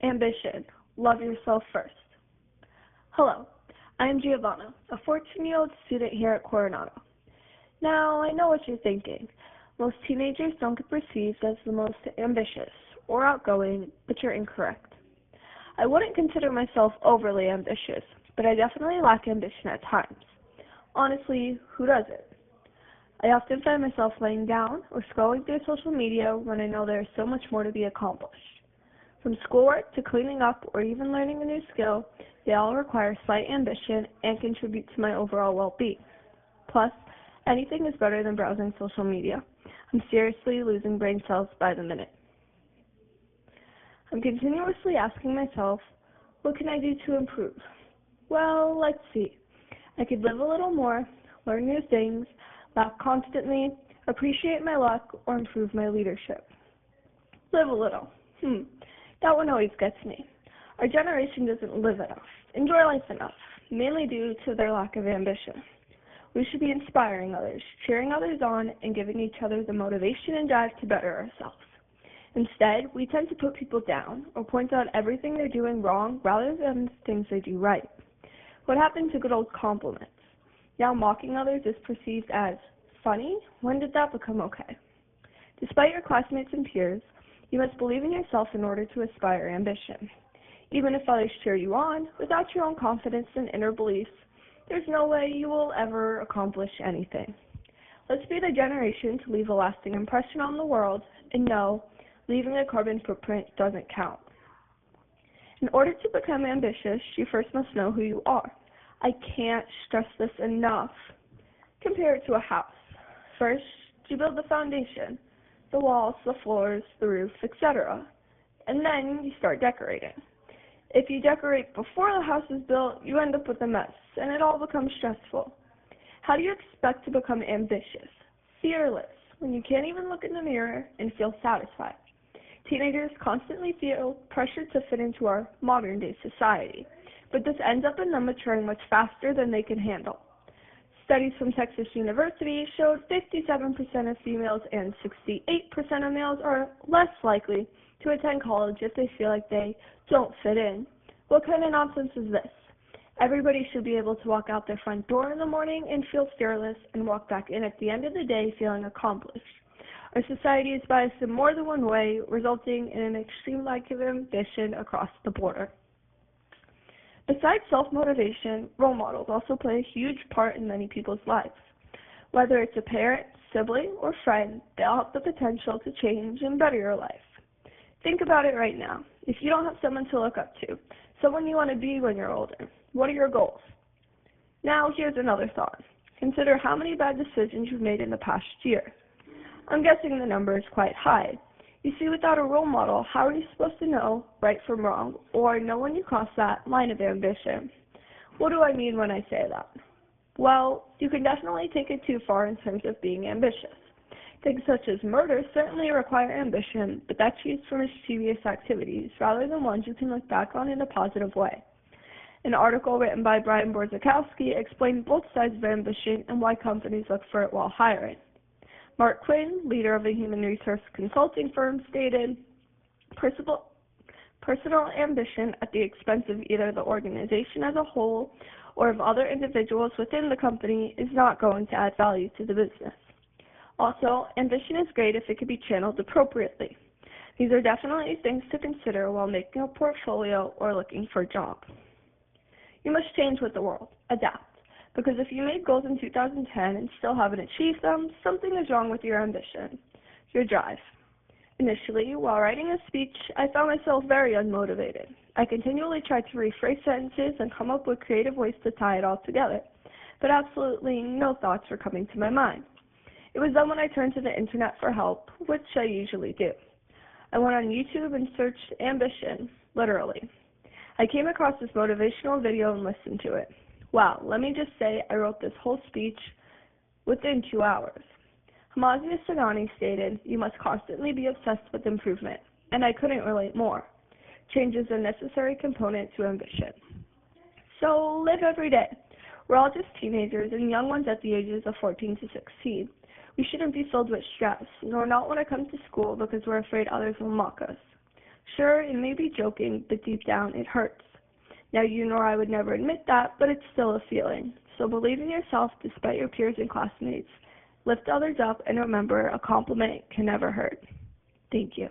Ambition. Love yourself first. Hello, I am Giovanna, a 14-year-old student here at Coronado. Now, I know what you're thinking. Most teenagers don't get perceived as the most ambitious or outgoing, but you're incorrect. I wouldn't consider myself overly ambitious, but I definitely lack ambition at times. Honestly, who doesn't? I often find myself laying down or scrolling through social media when I know there is so much more to be accomplished. From schoolwork to cleaning up or even learning a new skill, they all require slight ambition and contribute to my overall well-being. Plus, anything is better than browsing social media. I'm seriously losing brain cells by the minute. I'm continuously asking myself, what can I do to improve? Well, let's see. I could live a little more, learn new things, laugh constantly, appreciate my luck, or improve my leadership. Live a little. That one always gets me. Our generation doesn't live enough, enjoy life enough, mainly due to their lack of ambition. We should be inspiring others, cheering others on, and giving each other the motivation and drive to better ourselves. Instead, we tend to put people down or point out everything they're doing wrong rather than the things they do right. What happened to good old compliments? Now mocking others is perceived as funny? When did that become okay? Despite your classmates and peers, you must believe in yourself in order to aspire ambition. Even if others cheer you on, without your own confidence and inner beliefs, there's no way you will ever accomplish anything. Let's be the generation to leave a lasting impression on the world, and no, leaving a carbon footprint doesn't count. In order to become ambitious, you first must know who you are. I can't stress this enough. Compare it to a house. First, you build the foundation, the walls, the floors, the roof, etc. And then you start decorating. If you decorate before the house is built, you end up with a mess, and it all becomes stressful. How do you expect to become ambitious, fearless, when you can't even look in the mirror and feel satisfied? Teenagers constantly feel pressured to fit into our modern-day society, but this ends up in them maturing much faster than they can handle. Studies from Texas University showed 57% of females and 68% of males are less likely to attend college if they feel like they don't fit in. What kind of nonsense is this? Everybody should be able to walk out their front door in the morning and feel fearless and walk back in at the end of the day feeling accomplished. Our society is biased in more than one way, resulting in an extreme lack of ambition across the board. Besides self-motivation, role models also play a huge part in many people's lives. Whether it's a parent, sibling, or friend, they all have the potential to change and better your life. Think about it right now. If you don't have someone to look up to, someone you want to be when you're older, what are your goals? Now, here's another thought. Consider how many bad decisions you've made in the past year. I'm guessing the number is quite high. You see, without a role model, how are you supposed to know right from wrong or know when you cross that line of ambition? What do I mean when I say that? Well, you can definitely take it too far in terms of being ambitious. Things such as murder certainly require ambition, but that's used for mischievous activities rather than ones you can look back on in a positive way. An article written by Brian Borzakowski explained both sides of ambition and why companies look for it while hiring. Mark Quinn, leader of a human resource consulting firm, stated, personal ambition at the expense of either the organization as a whole or of other individuals within the company is not going to add value to the business. Also, ambition is great if it can be channeled appropriately. These are definitely things to consider while making a portfolio or looking for a job. You must change with the world, adapt. Because if you made goals in 2010 and still haven't achieved them, something is wrong with your ambition, your drive. Initially, while writing a speech, I found myself very unmotivated. I continually tried to rephrase sentences and come up with creative ways to tie it all together, but absolutely no thoughts were coming to my mind. It was then when I turned to the internet for help, which I usually do. I went on YouTube and searched ambition, literally. I came across this motivational video and listened to it. Wow, let me just say I wrote this whole speech within 2 hours. Hamazia Sagani stated, you must constantly be obsessed with improvement, and I couldn't relate more. Change is a necessary component to ambition. So live every day. We're all just teenagers and young ones at the ages of 14 to 16. We shouldn't be filled with stress, nor not want to come to school because we're afraid others will mock us. Sure, it may be joking, but deep down it hurts. Now you know I would never admit that, but it's still a feeling. So believe in yourself despite your peers and classmates. Lift others up and remember a compliment can never hurt. Thank you.